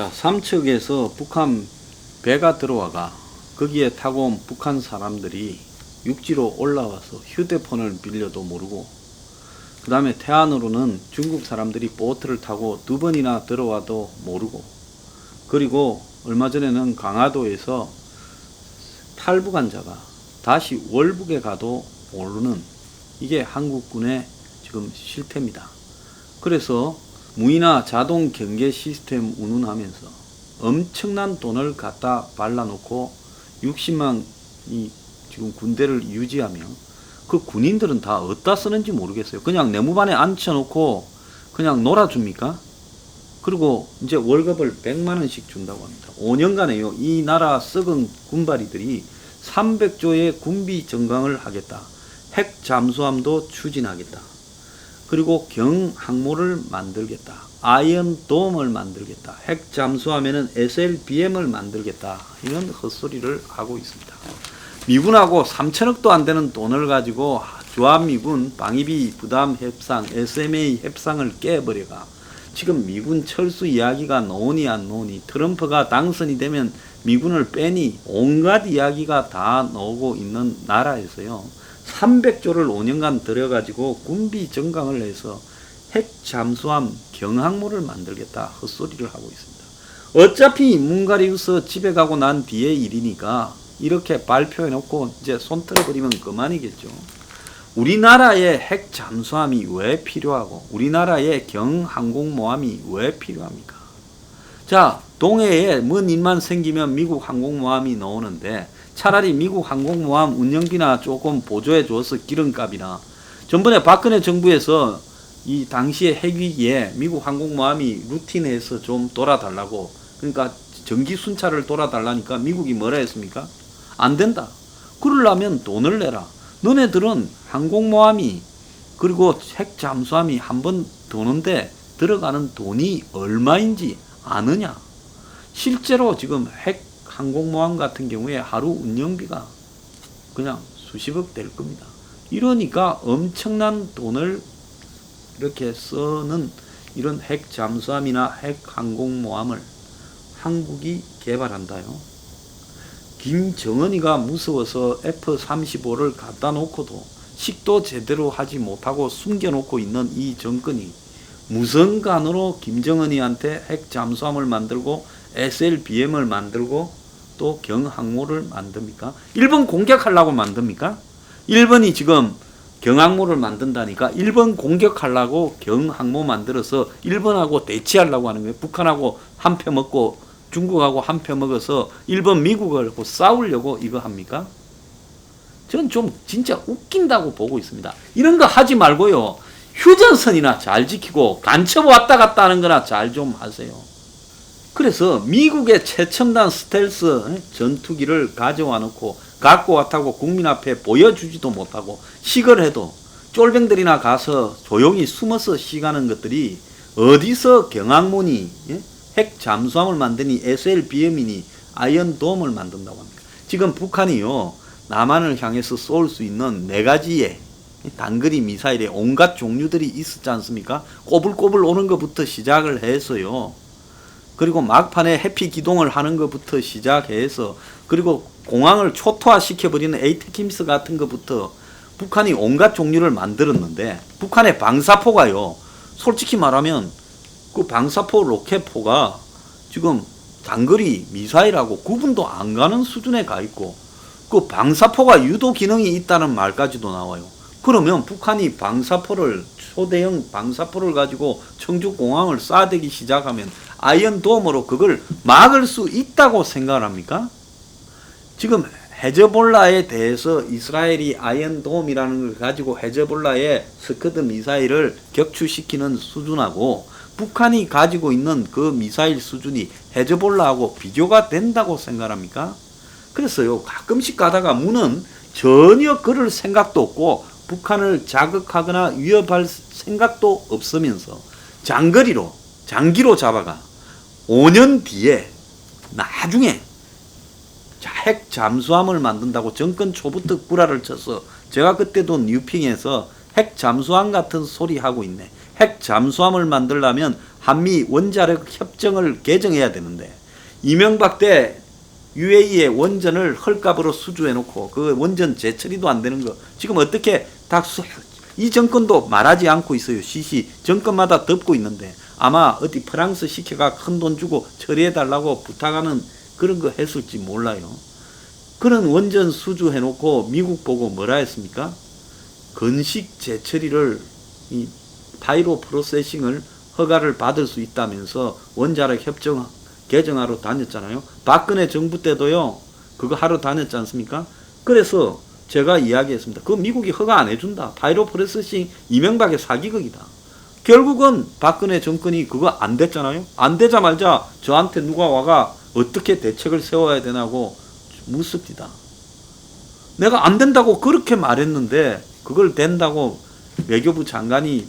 자, 삼척에서 북한 배가 들어와가 거기에 타고 온 북한 사람들이 육지로 올라와서 휴대폰을 빌려도 모르고, 그 다음에 태안으로는 중국 사람들이 보트를 타고 2번이나 들어와도 모르고, 그리고 얼마 전에는 강화도에서 탈북한자가 다시 월북에 가도 모르는, 이게 한국군의 지금 실패입니다. 그래서 무인화 자동 경계 시스템 운운하면서 엄청난 돈을 갖다 발라놓고 60만이 지금 군대를 유지하며, 그 군인들은 다 어디다 쓰는지 모르겠어요. 그냥 내무반에 앉혀놓고 그냥 놀아줍니까? 그리고 이제 월급을 100만원씩 준다고 합니다. 5년간에요. 이 나라 썩은 군바리들이 300조의 군비 증강을 하겠다. 핵 잠수함도 추진하겠다. 그리고 경항모를 만들겠다. 아이언돔을 만들겠다. 핵 잠수함에는 SLBM을 만들겠다. 이런 헛소리를 하고 있습니다. 미군하고 3천억도 안 되는 돈을 가지고 주한미군 방위비 부담 협상, SMA 협상을 깨버려가 지금 미군 철수 이야기가 나오니 안 나오니, 트럼프가 당선이 되면 미군을 빼니, 온갖 이야기가 다 나오고 있는 나라에서요, 300조를 5년간 들여가지고 군비 증강을 해서 핵 잠수함 경항모를 만들겠다 헛소리를 하고 있습니다. 어차피 문가리우스 집에 가고 난 뒤의 일이니까 이렇게 발표해놓고 이제 손 틀어버리면 그만이겠죠. 우리나라의 핵 잠수함이 왜 필요하고 우리나라의 경항공모함이 왜 필요합니까? 자, 동해에 먼 일만 생기면 미국 항공모함이 나오는데 차라리 미국 항공모함 운영비나 조금 보조해 줘서 기름값이나, 전번에 박근혜 정부에서 이 당시에 핵위기에 미국 항공모함이 루틴해서 좀 돌아달라고, 그러니까 정기 순찰을 돌아달라니까 미국이 뭐라 했습니까? 안 된다. 그러려면 돈을 내라. 너네들은 항공모함이 그리고 핵 잠수함이 한번 도는데 들어가는 돈이 얼마인지 아느냐? 실제로 지금 핵 항공모함 같은 경우에 하루 운영비가 그냥 수십억 될 겁니다. 이러니까 엄청난 돈을 이렇게 쓰는 이런 핵 잠수함이나 핵 항공모함을 한국이 개발한다요. 김정은이가 무서워서 F-35를 갖다 놓고도 식도 제대로 하지 못하고 숨겨놓고 있는 이 정권이 무슨 간으로 김정은이한테 핵 잠수함을 만들고 SLBM을 만들고 또 경항모를 만듭니까? 일본 공격하려고 만듭니까? 일본이 지금 경항모를 만든다니까 일본 공격하려고 경항모 만들어서 일본하고 대치하려고 하는 거예요. 북한하고 한 표 먹고 중국하고 한 표 먹어서 일본 미국하고 싸우려고 이거 합니까? 저는 좀 진짜 웃긴다고 보고 있습니다. 이런 거 하지 말고요, 휴전선이나 잘 지키고 간첩 왔다 갔다 하는 거나 잘 좀 하세요. 그래서 미국의 최첨단 스텔스 전투기를 가져와 놓고 갖고 왔다고 국민 앞에 보여주지도 못하고 시걸해도 쫄병들이나 가서 조용히 숨어서 시가는 것들이 어디서 경항모니 핵 잠수함을 만드니 SLBM이니 아이언돔을 만든다고 합니다. 지금 북한이요, 남한을 향해서 쏠 수 있는 4가지의 단거리 미사일의 온갖 종류들이 있었지 않습니까? 꼬불꼬불 오는 것부터 시작을 해서요, 그리고 막판에 해피 기동을 하는 것부터 시작해서, 그리고 공항을 초토화시켜버리는 에이테킴스 같은 것부터 북한이 온갖 종류를 만들었는데, 북한의 방사포가요, 솔직히 말하면 그 방사포 로켓포가 지금 단거리 미사일하고 구분도 안 가는 수준에 가 있고, 그 방사포가 유도 기능이 있다는 말까지도 나와요. 그러면 북한이 방사포를, 초대형 방사포를 가지고 청주공항을 쏴대기 시작하면 아이언돔으로 그걸 막을 수 있다고 생각을 합니까? 지금 헤즈볼라에 대해서 이스라엘이 아이언돔이라는 걸 가지고 헤즈볼라의 스커드 미사일을 격추시키는 수준하고 북한이 가지고 있는 그 미사일 수준이 헤즈볼라하고 비교가 된다고 생각합니까? 그래서요, 가끔씩 가다가 문은 전혀 그럴 생각도 없고 북한을 자극하거나 위협할 생각도 없으면서 장기로 잡아가 5년 뒤에 나중에 핵 잠수함을 만든다고 정권 초부터 구라를 쳐서, 제가 그때도 뉴핑에서 핵 잠수함 같은 소리 하고 있네. 핵 잠수함을 만들려면 한미 원자력 협정을 개정해야 되는데 이명박 때 UAE의 원전을 헐값으로 수주해놓고 그 원전 재처리도 안 되는 거 지금 어떻게 이 정권도 말하지 않고 있어요. 시시 정권마다 덮고 있는데 아마 어디 프랑스 시켜가 큰 돈 주고 처리해달라고 부탁하는 그런 거 했을지 몰라요. 그런 원전 수주해놓고 미국 보고 뭐라 했습니까? 건식 재처리를 이 바이오 프로세싱을 허가를 받을 수 있다면서 원자력 협정 개정하러 다녔잖아요. 박근혜 정부 때도요. 그거 하러 다녔지 않습니까? 그래서 제가 이야기했습니다. 그거 미국이 허가 안 해준다. 바이오 프로세싱 이명박의 사기극이다. 결국은 박근혜 정권이 그거 안 됐잖아요. 안 되자마자 저한테 누가 와가 어떻게 대책을 세워야 되냐고 묻습니다. 내가 안 된다고 그렇게 말했는데 그걸 된다고 외교부 장관이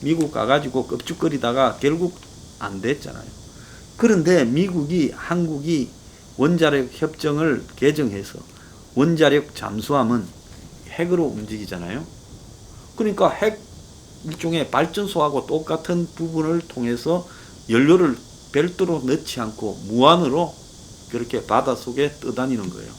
미국 가가지고 껍죽거리다가 결국 안 됐잖아요. 그런데 미국이 한국이 원자력 협정을 개정해서 원자력 잠수함은 핵으로 움직이잖아요. 그러니까 핵 일종의 발전소하고 똑같은 부분을 통해서 연료를 별도로 넣지 않고 무한으로 그렇게 바닷속에 떠다니는 거예요.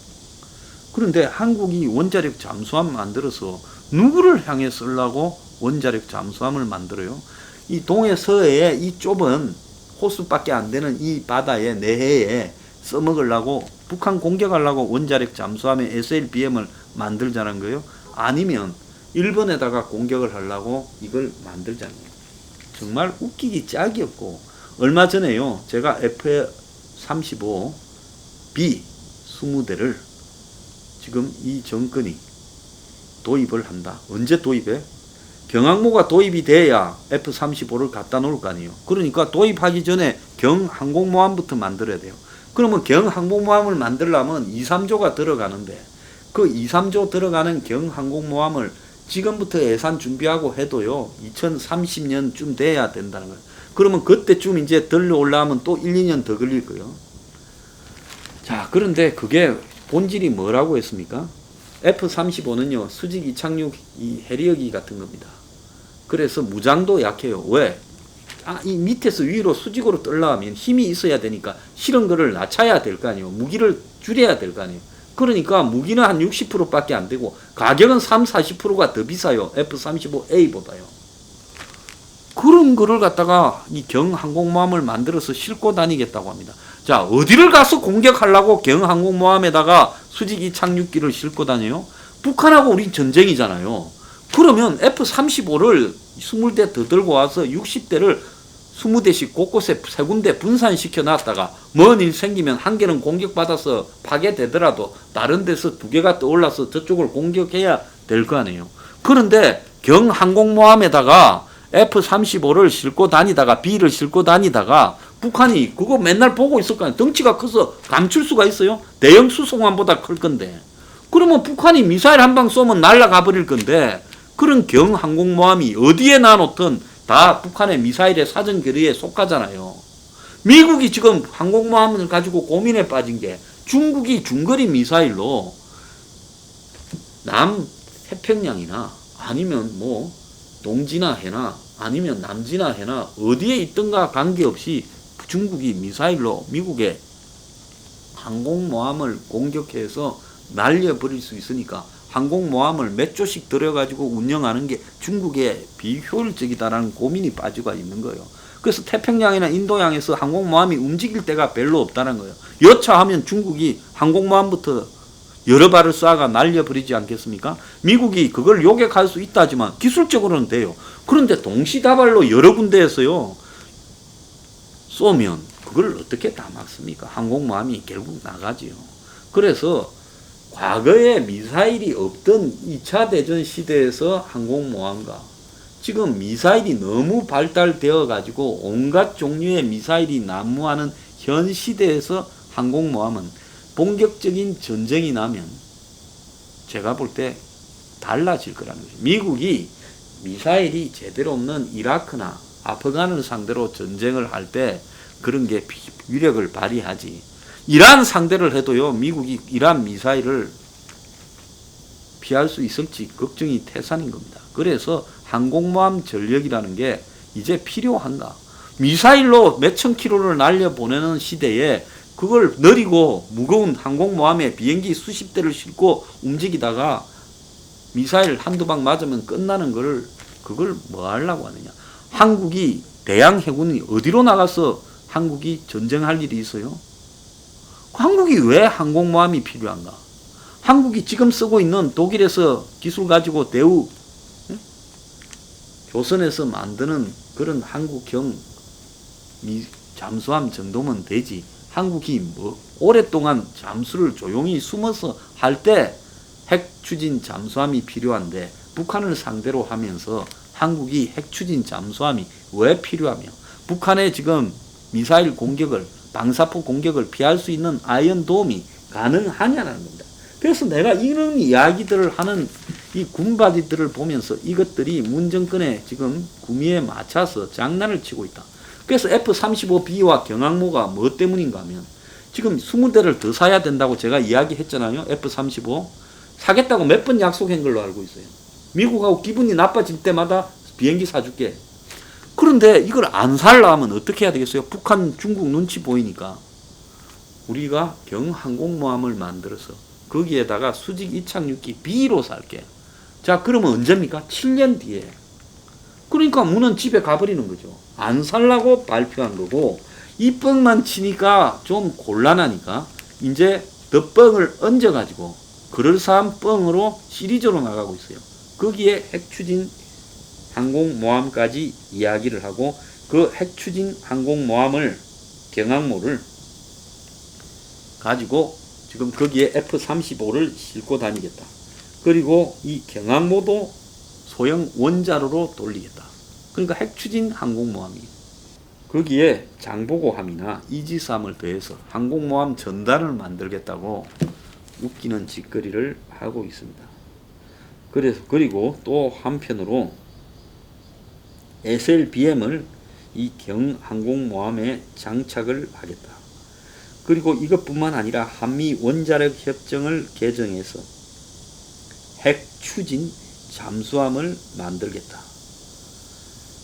그런데 한국이 원자력 잠수함 만들어서 누구를 향해 쓰려고 원자력 잠수함을 만들어요? 이 동해서해에 이 좁은 호수밖에 안 되는 이 바다에 내해에 써먹으려고 북한 공격하려고 원자력 잠수함의 SLBM을 만들자는 거예요? 아니면 일본에다가 공격을 하려고 이걸 만들자는 거예요. 정말 웃기기 짝이 없고 얼마 전에요. 제가 F-35B 20대를 지금 이 정권이 도입을 한다. 언제 도입해? 경항모가 도입이 돼야 F-35를 갖다 놓을 거 아니에요. 그러니까 도입하기 전에 경항공모함부터 만들어야 돼요. 그러면 경항공모함을 만들려면 2, 3조가 들어가는데 그 2, 3조 들어가는 경항공모함을 지금부터 예산 준비하고 해도요. 2030년쯤 돼야 된다는 거예요. 그러면 그때쯤 이제 들러 올라오면 또 1, 2년 더 걸릴 거예요. 자, 그런데 그게 본질이 뭐라고 했습니까? F-35는요. 수직 이착륙 이 해리어기 같은 겁니다. 그래서 무장도 약해요. 왜? 이 밑에서 위로 수직으로 떨려면 힘이 있어야 되니까 실은 거를 낮춰야 될 거 아니에요. 무기를 줄여야 될 거 아니에요. 그러니까 무기는 한 60%밖에 안 되고 가격은 30-40%가 더 비싸요. F-35A보다요. 그런 거를 갖다가 이 경항공모함을 만들어서 싣고 다니겠다고 합니다. 자, 어디를 가서 공격하려고 경항공모함에다가 수직이 착륙기를 싣고 다녀요? 북한하고 우리 전쟁이잖아요. 그러면 F-35를 20대 더 들고 와서 60대를 20대씩 곳곳에 세 군데 분산시켜 놨다가 뭔 일 생기면 한 개는 공격받아서 파괴되더라도 다른 데서 두 개가 떠올라서 저쪽을 공격해야 될 거 아니에요. 그런데 경항공모함에다가 F-35를 싣고 다니다가 B를 싣고 다니다가 북한이 그거 맨날 보고 있을 거 아니에요. 덩치가 커서 감출 수가 있어요. 대형 수송함보다 클 건데. 그러면 북한이 미사일 한 방 쏘면 날아가 버릴 건데 그런 경항공모함이 어디에 놔놓든 다 북한의 미사일의 사전 결의에 속하잖아요. 미국이 지금 항공모함을 가지고 고민에 빠진 게 중국이 중거리 미사일로 남태평양이나 아니면 뭐 동지나 해나 아니면 남지나 해나 어디에 있든가 관계없이 중국이 미사일로 미국의 항공모함을 공격해서 날려버릴 수 있으니까 항공모함을 몇 조씩 들여가지고 운영하는 게 중국의 비효율적이다라는 고민이 빠지고 있는 거예요. 그래서 태평양이나 인도양에서 항공모함이 움직일 데가 별로 없다는 거예요. 여차하면 중국이 항공모함부터 여러 발을 쏴가 날려버리지 않겠습니까? 미국이 그걸 요격할 수 있다지만 기술적으로는 돼요. 그런데 동시다발로 여러 군데에서요 쏘면 그걸 어떻게 다 막습니까? 항공모함이 결국 나가지요. 그래서 과거에 미사일이 없던 2차 대전 시대에서 항공모함과 지금 미사일이 너무 발달되어 가지고 온갖 종류의 미사일이 난무하는 현 시대에서 항공모함은 본격적인 전쟁이 나면 제가 볼 때 달라질 거라는 거죠. 미국이 미사일이 제대로 없는 이라크나 아프간을 상대로 전쟁을 할 때 그런 게 위력을 발휘하지. 이란 상대를 해도요, 미국이 이란 미사일을 피할 수 있을지 걱정이 태산인 겁니다. 그래서 항공모함 전력이라는 게 이제 필요한가. 미사일로 몇천 킬로를 날려보내는 시대에 그걸 느리고 무거운 항공모함에 비행기 수십 대를 싣고 움직이다가 미사일 한두 방 맞으면 끝나는 걸 그걸 뭐 하려고 하느냐. 한국이 대양 해군이 어디로 나가서 한국이 전쟁할 일이 있어요? 한국이 왜 항공모함이 필요한가? 한국이 지금 쓰고 있는 독일에서 기술 가지고 대우 조선에서 만드는 그런 한국형 잠수함 정도면 되지. 한국이 뭐 오랫동안 잠수를 조용히 숨어서 할 때 핵 추진 잠수함이 필요한데 북한을 상대로 하면서 한국이 핵 추진 잠수함이 왜 필요하며 북한의 지금 미사일 공격을 방사포 공격을 피할 수 있는 아이언돔이 가능하냐는 겁니다. 그래서 내가 이런 이야기들을 하는 이 군바지들을 보면서 이것들이 문정권의 지금 구미에 맞춰서 장난을 치고 있다. 그래서 F-35B와 경항모가 뭐 때문인가 하면 지금 20대를 더 사야 된다고 제가 이야기했잖아요. F-35 사겠다고 몇 번 약속한 걸로 알고 있어요. 미국하고 기분이 나빠질 때마다 비행기 사줄게. 그런데 이걸 안 살려면 어떻게 해야 되겠어요? 북한, 중국 눈치 보이니까 우리가 경항공모함을 만들어서 거기에다가 수직 이착륙기 B로 살게. 자, 그러면 언제입니까? 7년 뒤에. 그러니까 문은 집에 가버리는 거죠. 안 살라고 발표한 거고 이 뻥만 치니까 좀 곤란하니까 이제 더 뻥을 얹어가지고 그럴싸한 뻥으로 시리즈로 나가고 있어요. 거기에 핵추진 항공모함까지 이야기를 하고 그 핵추진 항공모함을 경항모를 가지고 지금 거기에 F-35를 싣고 다니겠다. 그리고 이 경항모도 소형 원자로로 돌리겠다. 그러니까 핵추진 항공모함이에요. 거기에 장보고함이나 이지스함을 더해서 항공모함 전단을 만들겠다고 웃기는 짓거리를 하고 있습니다. 그리고 또 한편으로 SLBM을 이 경항공모함에 장착을 하겠다. 그리고 이것뿐만 아니라 한미 원자력 협정을 개정해서 핵 추진 잠수함을 만들겠다.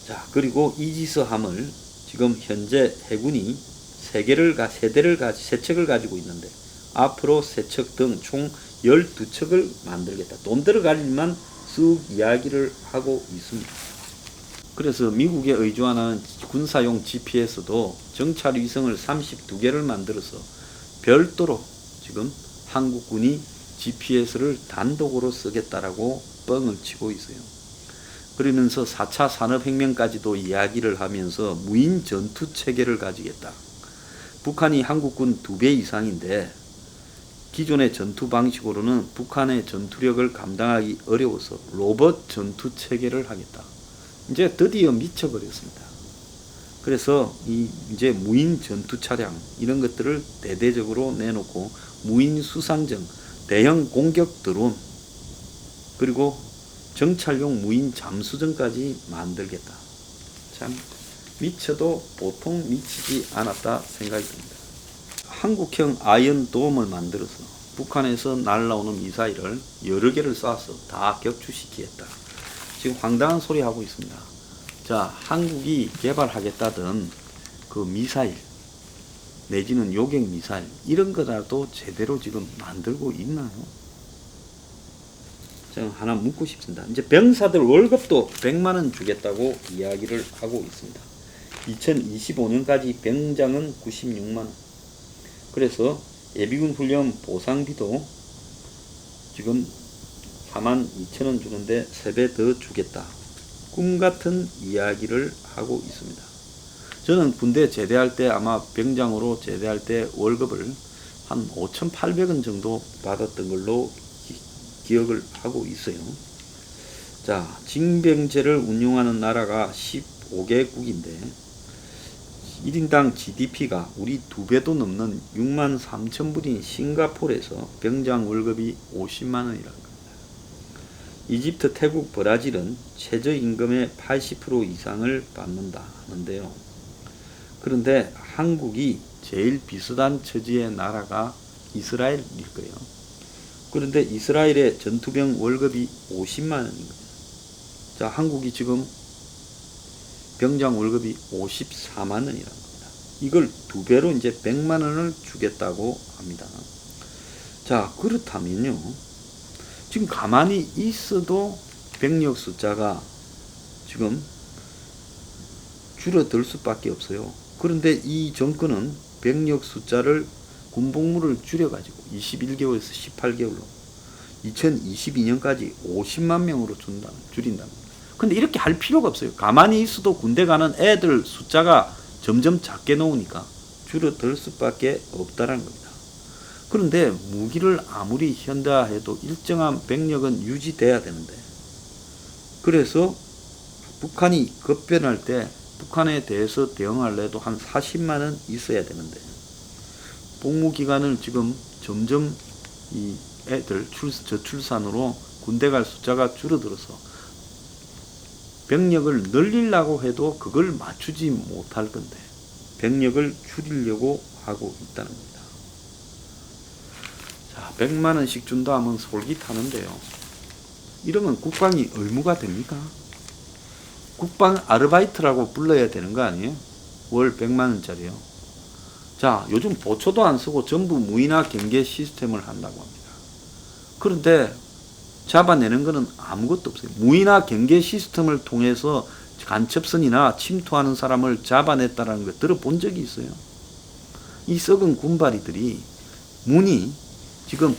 자, 그리고 이지스함을 지금 현재 해군이 세 척을 가지고 있는데 앞으로 3척 등 총 12척을 만들겠다. 돈 들어갈 일만 쑥 이야기를 하고 있습니다. 그래서 미국에 의존하는 군사용 GPS도 정찰 위성을 32개를 만들어서 별도로 지금 한국군이 GPS를 단독으로 쓰겠다라고 뻥을 치고 있어요. 그러면서 4차 산업혁명까지도 이야기를 하면서 무인 전투 체계를 가지겠다. 북한이 한국군 2배 이상인데 기존의 전투 방식으로는 북한의 전투력을 감당하기 어려워서 로봇 전투 체계를 하겠다. 이제 드디어 미쳐버렸습니다. 그래서 이제 무인 전투 차량 이런 것들을 대대적으로 내놓고 무인 수상정, 대형 공격 드론 그리고 정찰용 무인 잠수정까지 만들겠다. 참 미쳐도 보통 미치지 않았다 생각이 듭니다. 한국형 아이언돔을 만들어서 북한에서 날라오는 미사일을 여러 개를 쏴서 다 격추시키겠다. 지금 황당한 소리 하고 있습니다. 자, 한국이 개발하겠다던 그 미사일 내지는 요격 미사일 이런 거라도 제대로 지금 만들고 있나요? 제가 하나 묻고 싶습니다. 이제 병사들 월급도 100만 원 주겠다고 이야기를 하고 있습니다. 2025년까지 병장은 96만 원. 그래서 예비군 훈련 보상비도 지금 42,000원 주는데 3배 더 주겠다. 꿈같은 이야기를 하고 있습니다. 저는 군대 제대할 때 아마 병장으로 제대할 때 월급을 한 5,800원 정도 받았던 걸로 기억을 하고 있어요. 자, 징병제를 운용하는 나라가 15개국인데 1인당 GDP가 우리 2배도 넘는 63,000불인 싱가포르에서 병장 월급이 50만 원이라는 겁니다. 이집트, 태국, 브라질은 최저임금의 80% 이상을 받는다 하는데요. 그런데 한국이 제일 비슷한 처지의 나라가 이스라엘일 거예요. 그런데 이스라엘의 전투병 월급이 50만 원입니다. 자, 한국이 지금 병장 월급이 54만 원이라는 겁니다. 이걸 2배로 이제 100만 원을 주겠다고 합니다. 자, 그렇다면요. 지금 가만히 있어도 병력 숫자가 지금 줄어들 수밖에 없어요. 그런데 이 정권은 병력 숫자를 군복무를 줄여가지고 21개월에서 18개월로 2022년까지 50만 명으로 줄인다는 겁니다. 근데 이렇게 할 필요가 없어요. 가만히 있어도 군대 가는 애들 숫자가 점점 작게 나오니까 줄어들 수밖에 없다는 겁니다. 그런데 무기를 아무리 현대화해도 일정한 병력은 유지돼야 되는데, 그래서 북한이 급변할 때 북한에 대해서 대응하려도 한 40만 원 있어야 되는데, 복무기간을 지금 점점 이 애들 저출산으로 군대 갈 숫자가 줄어들어서 병력을 늘리려고 해도 그걸 맞추지 못할 건데 병력을 줄이려고 하고 있다는 겁니다. 자, 100만 원씩 준다 하면 솔깃하는데요. 이러면 국방이 의무가 됩니까? 국방 아르바이트라고 불러야 되는 거 아니에요? 월 100만 원짜리요. 자, 요즘 보초도 안 쓰고 전부 무인화 경계 시스템을 한다고 합니다. 그런데 잡아내는 것은 아무것도 없어요. 무인화 경계 시스템을 통해서 간첩선이나 침투하는 사람을 잡아냈다는 거 들어본 적이 있어요. 이 썩은 군바리들이 문이 지금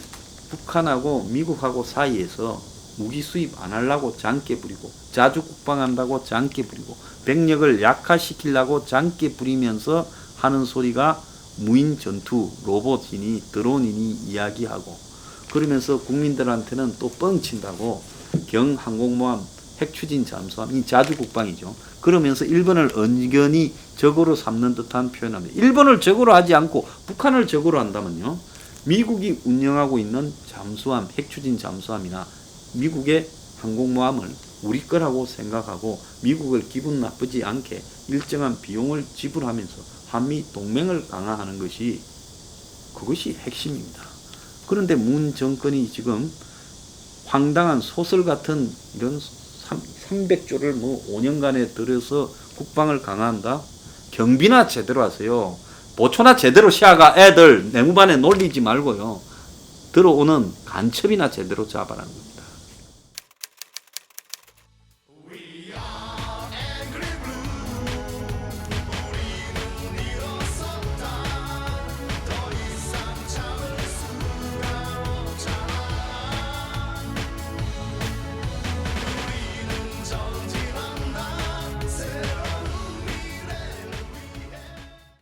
북한하고 미국하고 사이에서 무기 수입 안 하려고 장깨 부리고, 자주 국방한다고 장깨 부리고, 병력을 약화시키려고 장깨 부리면서 하는 소리가 무인 전투 로봇이니 드론이니 이야기하고, 그러면서 국민들한테는 또 뻥친다고 경항공모함, 핵추진 잠수함, 이 자주 국방이죠. 그러면서 일본을 은근히 적으로 삼는 듯한 표현합니다. 일본을 적으로 하지 않고 북한을 적으로 한다면요, 미국이 운영하고 있는 잠수함, 핵추진 잠수함이나 미국의 항공모함을 우리 거라고 생각하고 미국을 기분 나쁘지 않게 일정한 비용을 지불하면서 한미 동맹을 강화하는 것이, 그것이 핵심입니다. 그런데 문 정권이 지금 황당한 소설 같은 이런 300조를 5년간에 들여서 국방을 강화한다? 경비나 제대로 하세요. 보초나 제대로 시아가 애들 내무반에 놀리지 말고요. 들어오는 간첩이나 제대로 잡아라는 거예요.